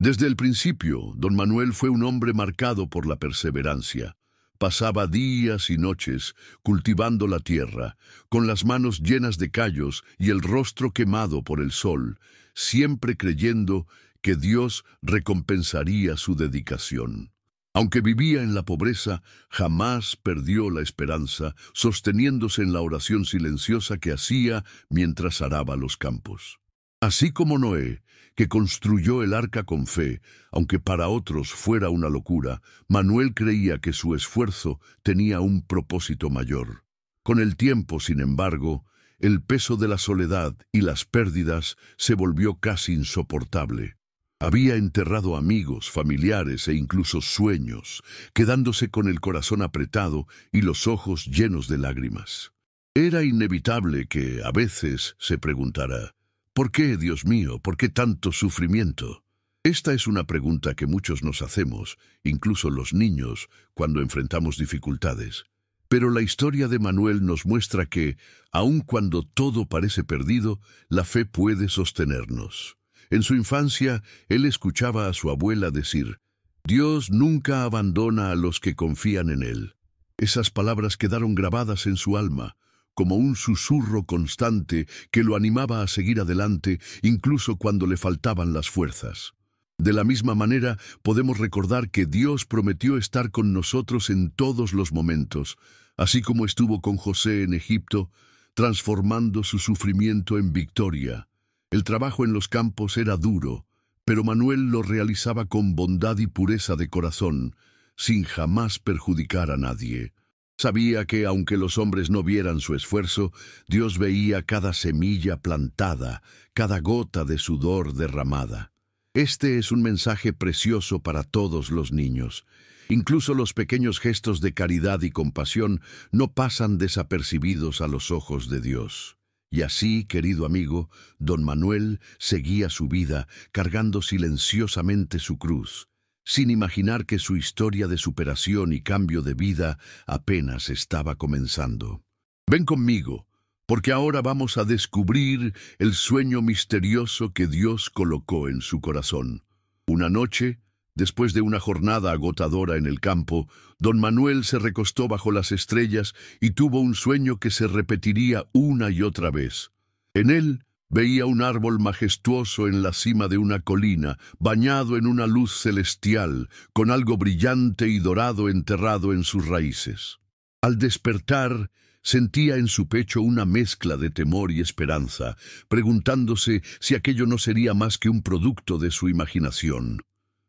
Desde el principio, don Manuel fue un hombre marcado por la perseverancia. Pasaba días y noches cultivando la tierra, con las manos llenas de callos y el rostro quemado por el sol, siempre creyendo que Dios recompensaría su dedicación. Aunque vivía en la pobreza, jamás perdió la esperanza, sosteniéndose en la oración silenciosa que hacía mientras araba los campos. Así como Noé, que construyó el arca con fe, aunque para otros fuera una locura, Manuel creía que su esfuerzo tenía un propósito mayor. Con el tiempo, sin embargo, el peso de la soledad y las pérdidas se volvió casi insoportable. Había enterrado amigos, familiares e incluso sueños, quedándose con el corazón apretado y los ojos llenos de lágrimas. Era inevitable que, a veces, se preguntara: ¿por qué, Dios mío? ¿Por qué tanto sufrimiento? Esta es una pregunta que muchos nos hacemos, incluso los niños, cuando enfrentamos dificultades. Pero la historia de Manuel nos muestra que, aun cuando todo parece perdido, la fe puede sostenernos. En su infancia, él escuchaba a su abuela decir: Dios nunca abandona a los que confían en Él. Esas palabras quedaron grabadas en su alma, como un susurro constante que lo animaba a seguir adelante, incluso cuando le faltaban las fuerzas. De la misma manera, podemos recordar que Dios prometió estar con nosotros en todos los momentos, así como estuvo con José en Egipto, transformando su sufrimiento en victoria. El trabajo en los campos era duro, pero Manuel lo realizaba con bondad y pureza de corazón, sin jamás perjudicar a nadie. Sabía que, aunque los hombres no vieran su esfuerzo, Dios veía cada semilla plantada, cada gota de sudor derramada. Este es un mensaje precioso para todos los niños. Incluso los pequeños gestos de caridad y compasión no pasan desapercibidos a los ojos de Dios. Y así, querido amigo, don Manuel seguía su vida cargando silenciosamente su cruz, sin imaginar que su historia de superación y cambio de vida apenas estaba comenzando. Ven conmigo, porque ahora vamos a descubrir el sueño misterioso que Dios colocó en su corazón. Una noche, después de una jornada agotadora en el campo, don Manuel se recostó bajo las estrellas y tuvo un sueño que se repetiría una y otra vez. En él veía un árbol majestuoso en la cima de una colina, bañado en una luz celestial, con algo brillante y dorado enterrado en sus raíces. Al despertar, sentía en su pecho una mezcla de temor y esperanza, preguntándose si aquello no sería más que un producto de su imaginación.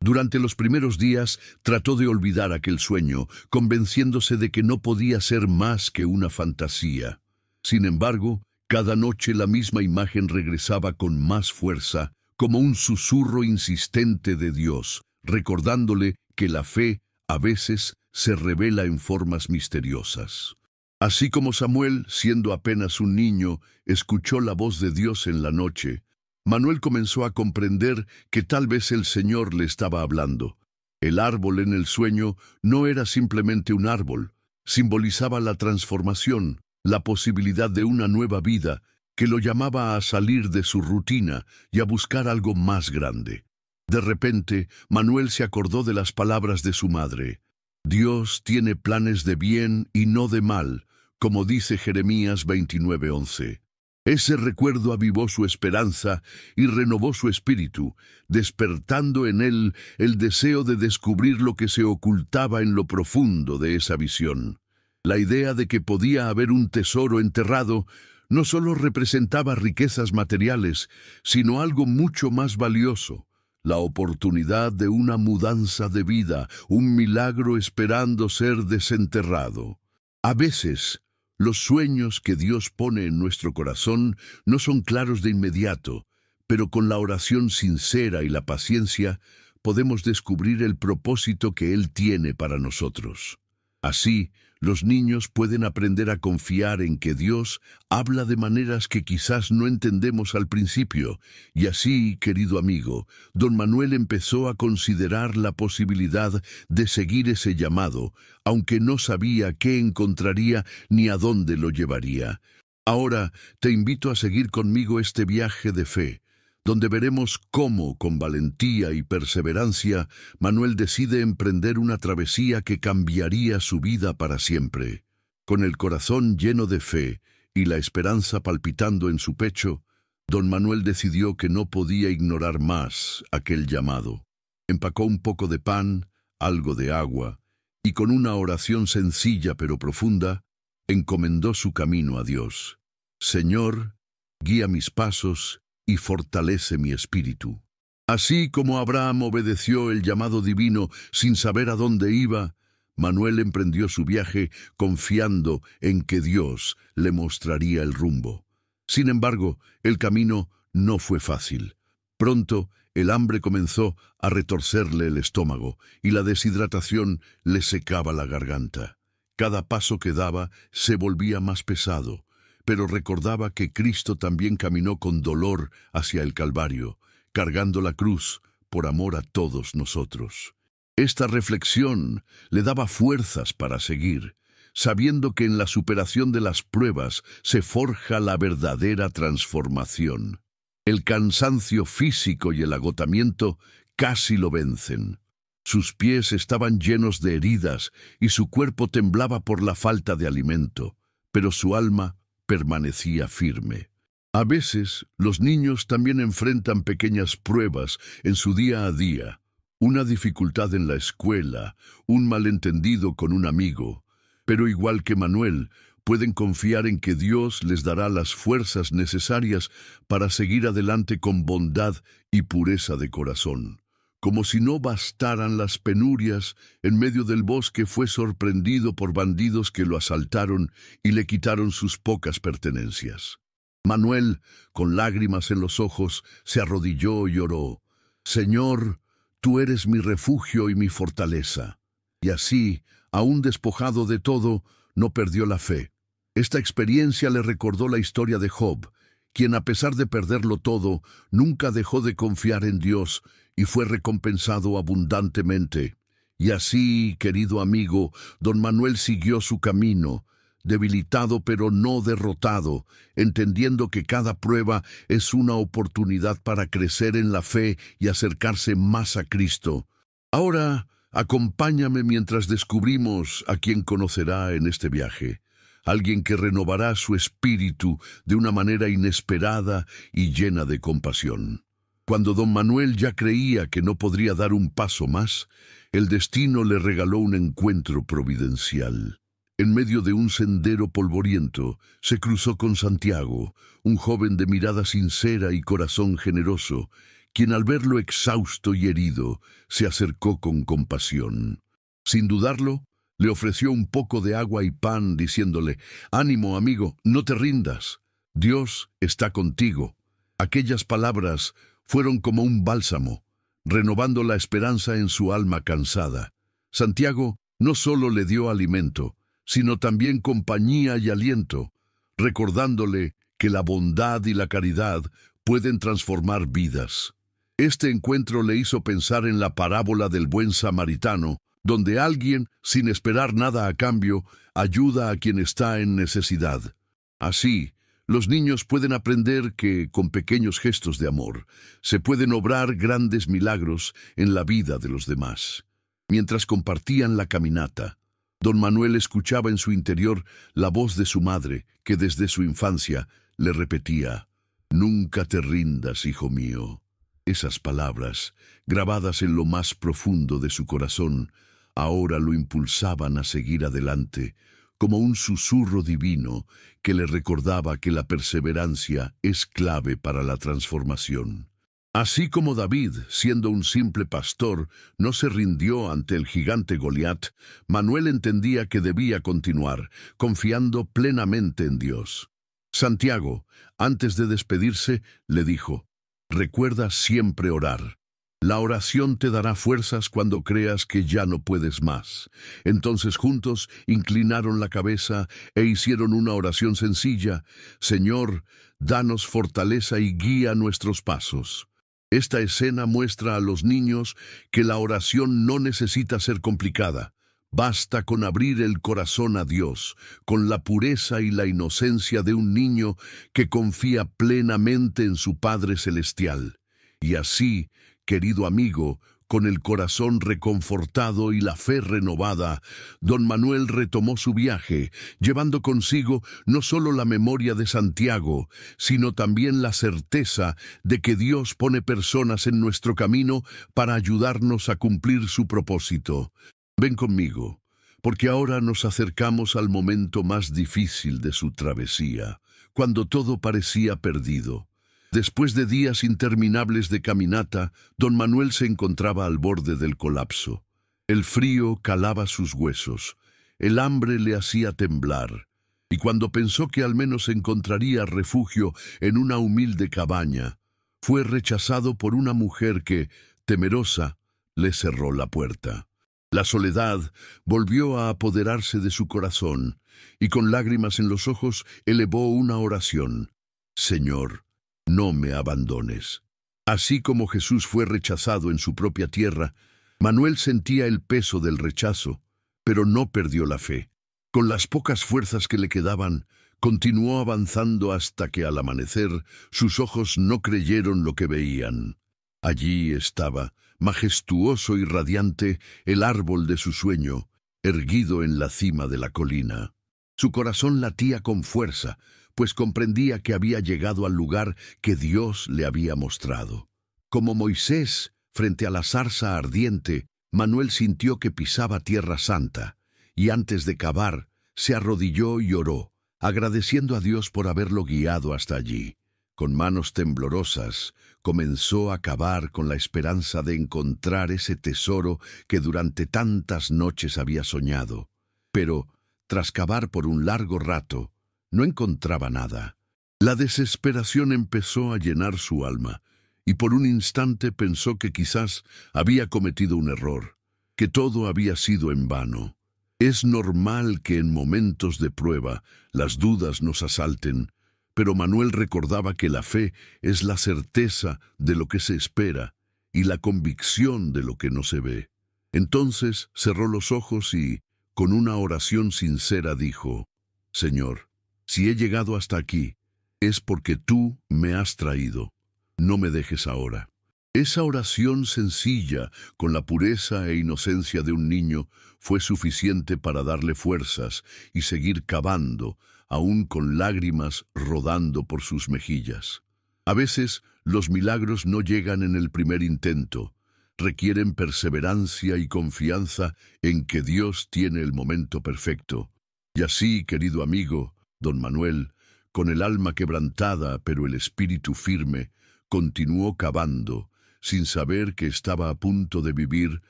Durante los primeros días trató de olvidar aquel sueño, convenciéndose de que no podía ser más que una fantasía. Sin embargo, cada noche la misma imagen regresaba con más fuerza, como un susurro insistente de Dios, recordándole que la fe, a veces, se revela en formas misteriosas. Así como Samuel, siendo apenas un niño, escuchó la voz de Dios en la noche, Manuel comenzó a comprender que tal vez el Señor le estaba hablando. El árbol en el sueño no era simplemente un árbol, simbolizaba la transformación, la posibilidad de una nueva vida, que lo llamaba a salir de su rutina y a buscar algo más grande. De repente, Manuel se acordó de las palabras de su madre: Dios tiene planes de bien y no de mal, como dice Jeremías 29:11. Ese recuerdo avivó su esperanza y renovó su espíritu, despertando en él el deseo de descubrir lo que se ocultaba en lo profundo de esa visión. La idea de que podía haber un tesoro enterrado no solo representaba riquezas materiales, sino algo mucho más valioso: la oportunidad de una mudanza de vida, un milagro esperando ser desenterrado. A veces, los sueños que Dios pone en nuestro corazón no son claros de inmediato, pero con la oración sincera y la paciencia podemos descubrir el propósito que Él tiene para nosotros. Así, los niños pueden aprender a confiar en que Dios habla de maneras que quizás no entendemos al principio, y así, querido amigo, don Manuel empezó a considerar la posibilidad de seguir ese llamado, aunque no sabía qué encontraría ni a dónde lo llevaría. Ahora te invito a seguir conmigo este viaje de fe, donde veremos cómo, con valentía y perseverancia, Manuel decide emprender una travesía que cambiaría su vida para siempre. Con el corazón lleno de fe y la esperanza palpitando en su pecho, don Manuel decidió que no podía ignorar más aquel llamado. Empacó un poco de pan, algo de agua, y con una oración sencilla pero profunda, encomendó su camino a Dios. Señor, guía mis pasos y fortalece mi espíritu. Así como Abraham obedeció el llamado divino sin saber a dónde iba, Manuel emprendió su viaje confiando en que Dios le mostraría el rumbo. Sin embargo, el camino no fue fácil. Pronto, el hambre comenzó a retorcerle el estómago y la deshidratación le secaba la garganta. Cada paso que daba se volvía más pesado, pero recordaba que Cristo también caminó con dolor hacia el Calvario, cargando la cruz por amor a todos nosotros. Esta reflexión le daba fuerzas para seguir, sabiendo que en la superación de las pruebas se forja la verdadera transformación. El cansancio físico y el agotamiento casi lo vencen. Sus pies estaban llenos de heridas y su cuerpo temblaba por la falta de alimento, pero su alma permanecía firme. A veces, los niños también enfrentan pequeñas pruebas en su día a día. Una dificultad en la escuela, un malentendido con un amigo, pero igual que Manuel, pueden confiar en que Dios les dará las fuerzas necesarias para seguir adelante con bondad y pureza de corazón. Como si no bastaran las penurias, en medio del bosque fue sorprendido por bandidos que lo asaltaron y le quitaron sus pocas pertenencias. Manuel, con lágrimas en los ojos, se arrodilló y oró: Señor, tú eres mi refugio y mi fortaleza. Y así, aún despojado de todo, no perdió la fe. Esta experiencia le recordó la historia de Job, quien a pesar de perderlo todo, nunca dejó de confiar en Dios y fue recompensado abundantemente. Y así, querido amigo, don Manuel siguió su camino, debilitado pero no derrotado, entendiendo que cada prueba es una oportunidad para crecer en la fe y acercarse más a Cristo. Ahora, acompáñame mientras descubrimos a quien conocerá en este viaje, alguien que renovará su espíritu de una manera inesperada y llena de compasión. Cuando don Manuel ya creía que no podría dar un paso más, el destino le regaló un encuentro providencial. En medio de un sendero polvoriento, se cruzó con Santiago, un joven de mirada sincera y corazón generoso, quien al verlo exhausto y herido, se acercó con compasión. Sin dudarlo, le ofreció un poco de agua y pan, diciéndole: «Ánimo, amigo, no te rindas. Dios está contigo». Aquellas palabras fueron como un bálsamo, renovando la esperanza en su alma cansada. Santiago no solo le dio alimento, sino también compañía y aliento, recordándole que la bondad y la caridad pueden transformar vidas. Este encuentro le hizo pensar en la parábola del buen samaritano, donde alguien, sin esperar nada a cambio, ayuda a quien está en necesidad. Así, los niños pueden aprender que, con pequeños gestos de amor, se pueden obrar grandes milagros en la vida de los demás. Mientras compartían la caminata, don Manuel escuchaba en su interior la voz de su madre, que desde su infancia le repetía: «Nunca te rindas, hijo mío». Esas palabras, grabadas en lo más profundo de su corazón, ahora lo impulsaban a seguir adelante, como un susurro divino que le recordaba que la perseverancia es clave para la transformación. Así como David, siendo un simple pastor, no se rindió ante el gigante Goliat, Manuel entendía que debía continuar, confiando plenamente en Dios. Santiago, antes de despedirse, le dijo: «Recuerda siempre orar. La oración te dará fuerzas cuando creas que ya no puedes más». Entonces juntos inclinaron la cabeza e hicieron una oración sencilla: «Señor, danos fortaleza y guía nuestros pasos». Esta escena muestra a los niños que la oración no necesita ser complicada. Basta con abrir el corazón a Dios, con la pureza y la inocencia de un niño que confía plenamente en su Padre Celestial. Y así, querido amigo, con el corazón reconfortado y la fe renovada, don Manuel retomó su viaje, llevando consigo no solo la memoria de Santiago, sino también la certeza de que Dios pone personas en nuestro camino para ayudarnos a cumplir su propósito. Ven conmigo, porque ahora nos acercamos al momento más difícil de su travesía, cuando todo parecía perdido. Después de días interminables de caminata, don Manuel se encontraba al borde del colapso. El frío calaba sus huesos, el hambre le hacía temblar, y cuando pensó que al menos encontraría refugio en una humilde cabaña, fue rechazado por una mujer que, temerosa, le cerró la puerta. La soledad volvió a apoderarse de su corazón, y con lágrimas en los ojos elevó una oración. Señor, no me abandones. Así como Jesús fue rechazado en su propia tierra, Manuel sentía el peso del rechazo, pero no perdió la fe. Con las pocas fuerzas que le quedaban, continuó avanzando hasta que al amanecer sus ojos no creyeron lo que veían. Allí estaba, majestuoso y radiante, el árbol de su sueño, erguido en la cima de la colina. Su corazón latía con fuerza, pues comprendía que había llegado al lugar que Dios le había mostrado. Como Moisés, frente a la zarza ardiente, Manuel sintió que pisaba tierra santa, y antes de cavar, se arrodilló y oró, agradeciendo a Dios por haberlo guiado hasta allí. Con manos temblorosas, comenzó a cavar con la esperanza de encontrar ese tesoro que durante tantas noches había soñado. Pero, tras cavar por un largo rato, no encontraba nada. La desesperación empezó a llenar su alma, y por un instante pensó que quizás había cometido un error, que todo había sido en vano. Es normal que en momentos de prueba las dudas nos asalten, pero Manuel recordaba que la fe es la certeza de lo que se espera y la convicción de lo que no se ve. Entonces cerró los ojos y, con una oración sincera, dijo: Señor, si he llegado hasta aquí, es porque tú me has traído. No me dejes ahora. Esa oración sencilla, con la pureza e inocencia de un niño, fue suficiente para darle fuerzas y seguir cavando, aún con lágrimas rodando por sus mejillas. A veces, los milagros no llegan en el primer intento. Requieren perseverancia y confianza en que Dios tiene el momento perfecto. Y así, querido amigo, don Manuel, con el alma quebrantada pero el espíritu firme, continuó cavando, sin saber que estaba a punto de vivir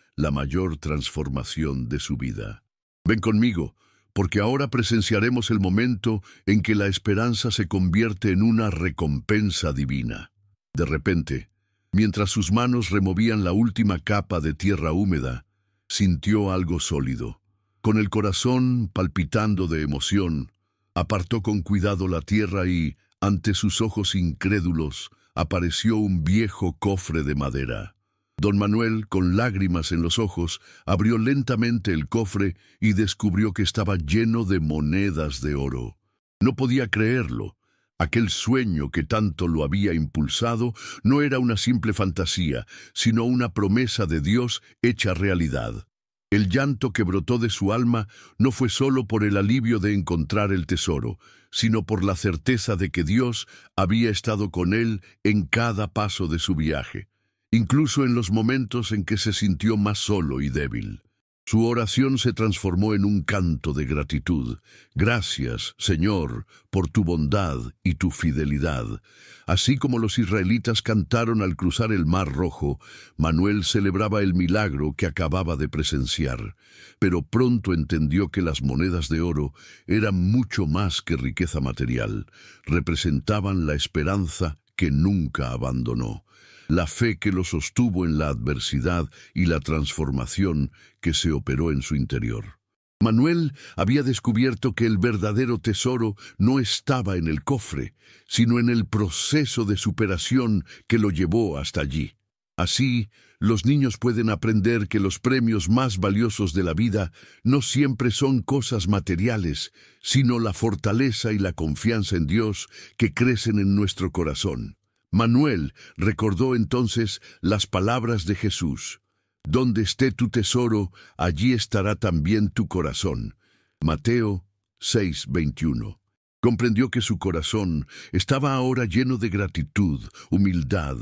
la mayor transformación de su vida. Ven conmigo, porque ahora presenciaremos el momento en que la esperanza se convierte en una recompensa divina. De repente, mientras sus manos removían la última capa de tierra húmeda, sintió algo sólido. Con el corazón palpitando de emoción, apartó con cuidado la tierra y, ante sus ojos incrédulos, apareció un viejo cofre de madera. Don Manuel, con lágrimas en los ojos, abrió lentamente el cofre y descubrió que estaba lleno de monedas de oro. No podía creerlo. Aquel sueño que tanto lo había impulsado no era una simple fantasía, sino una promesa de Dios hecha realidad. El llanto que brotó de su alma no fue solo por el alivio de encontrar el tesoro, sino por la certeza de que Dios había estado con él en cada paso de su viaje, incluso en los momentos en que se sintió más solo y débil. Su oración se transformó en un canto de gratitud. Gracias, Señor, por tu bondad y tu fidelidad. Así como los israelitas cantaron al cruzar el Mar Rojo, Manuel celebraba el milagro que acababa de presenciar. Pero pronto entendió que las monedas de oro eran mucho más que riqueza material. Representaban la esperanza que nunca abandonó, la fe que lo sostuvo en la adversidad y la transformación que se operó en su interior. Manuel había descubierto que el verdadero tesoro no estaba en el cofre, sino en el proceso de superación que lo llevó hasta allí. Así, los niños pueden aprender que los premios más valiosos de la vida no siempre son cosas materiales, sino la fortaleza y la confianza en Dios que crecen en nuestro corazón. Manuel recordó entonces las palabras de Jesús: «Donde esté tu tesoro, allí estará también tu corazón». Mateo 6:21. Comprendió que su corazón estaba ahora lleno de gratitud, humildad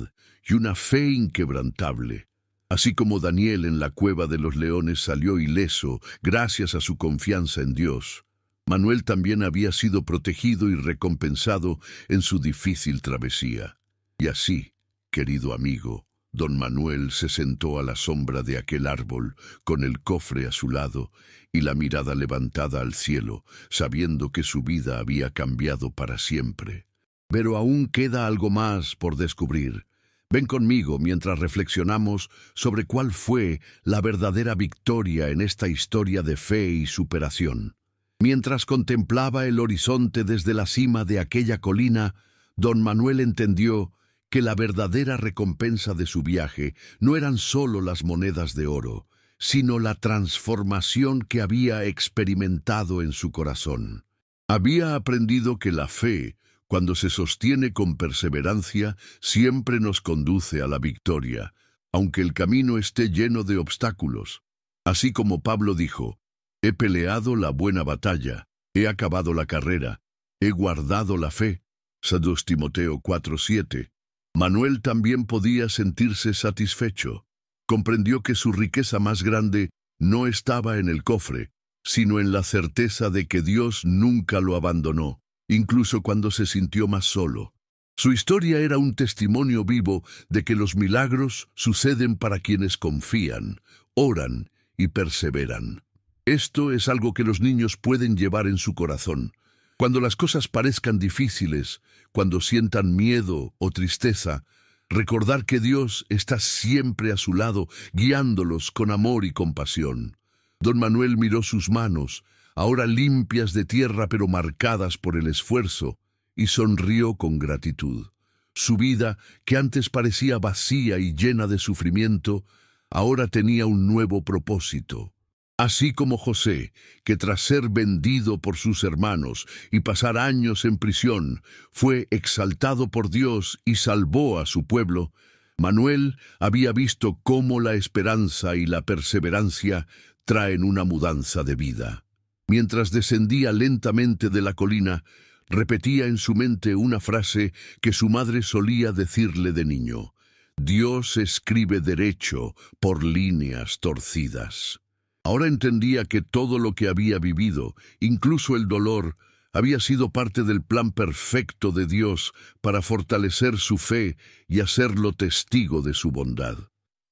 y una fe inquebrantable. Así como Daniel en la cueva de los leones salió ileso gracias a su confianza en Dios, Manuel también había sido protegido y recompensado en su difícil travesía. Y así, querido amigo, don Manuel se sentó a la sombra de aquel árbol, con el cofre a su lado y la mirada levantada al cielo, sabiendo que su vida había cambiado para siempre. Pero aún queda algo más por descubrir. Ven conmigo mientras reflexionamos sobre cuál fue la verdadera victoria en esta historia de fe y superación. Mientras contemplaba el horizonte desde la cima de aquella colina, don Manuel entendió que la verdadera recompensa de su viaje no eran solo las monedas de oro, sino la transformación que había experimentado en su corazón. Había aprendido que la fe, cuando se sostiene con perseverancia, siempre nos conduce a la victoria, aunque el camino esté lleno de obstáculos. Así como Pablo dijo: «He peleado la buena batalla, he acabado la carrera, he guardado la fe». 2 Timoteo 4:7. Manuel también podía sentirse satisfecho. Comprendió que su riqueza más grande no estaba en el cofre, sino en la certeza de que Dios nunca lo abandonó, incluso cuando se sintió más solo. Su historia era un testimonio vivo de que los milagros suceden para quienes confían, oran y perseveran. Esto es algo que los niños pueden llevar en su corazón. Cuando las cosas parezcan difíciles, cuando sientan miedo o tristeza, recordar que Dios está siempre a su lado, guiándolos con amor y compasión. Don Manuel miró sus manos, ahora limpias de tierra pero marcadas por el esfuerzo, y sonrió con gratitud. Su vida, que antes parecía vacía y llena de sufrimiento, ahora tenía un nuevo propósito. Así como José, que tras ser vendido por sus hermanos y pasar años en prisión, fue exaltado por Dios y salvó a su pueblo, Manuel había visto cómo la esperanza y la perseverancia traen una mudanza de vida. Mientras descendía lentamente de la colina, repetía en su mente una frase que su madre solía decirle de niño: «Dios escribe derecho por líneas torcidas». Ahora entendía que todo lo que había vivido, incluso el dolor, había sido parte del plan perfecto de Dios para fortalecer su fe y hacerlo testigo de su bondad.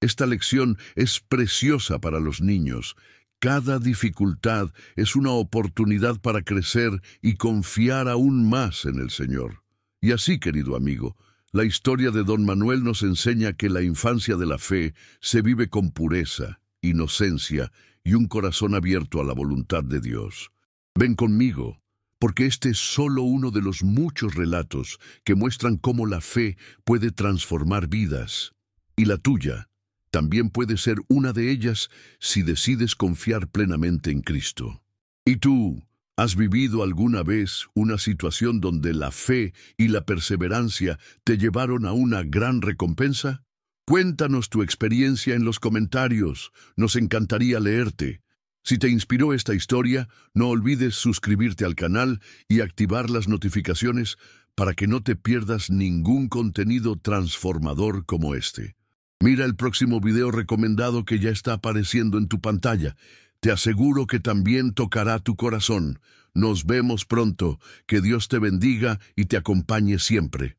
Esta lección es preciosa para los niños. Cada dificultad es una oportunidad para crecer y confiar aún más en el Señor. Y así, querido amigo, la historia de don Manuel nos enseña que la infancia de la fe se vive con pureza, inocencia y un corazón abierto a la voluntad de Dios. Ven conmigo, porque este es solo uno de los muchos relatos que muestran cómo la fe puede transformar vidas. Y la tuya también puede ser una de ellas si decides confiar plenamente en Cristo. ¿Y tú, has vivido alguna vez una situación donde la fe y la perseverancia te llevaron a una gran recompensa? Cuéntanos tu experiencia en los comentarios, nos encantaría leerte. Si te inspiró esta historia, no olvides suscribirte al canal y activar las notificaciones para que no te pierdas ningún contenido transformador como este. Mira el próximo video recomendado que ya está apareciendo en tu pantalla. Te aseguro que también tocará tu corazón. Nos vemos pronto. Que Dios te bendiga y te acompañe siempre.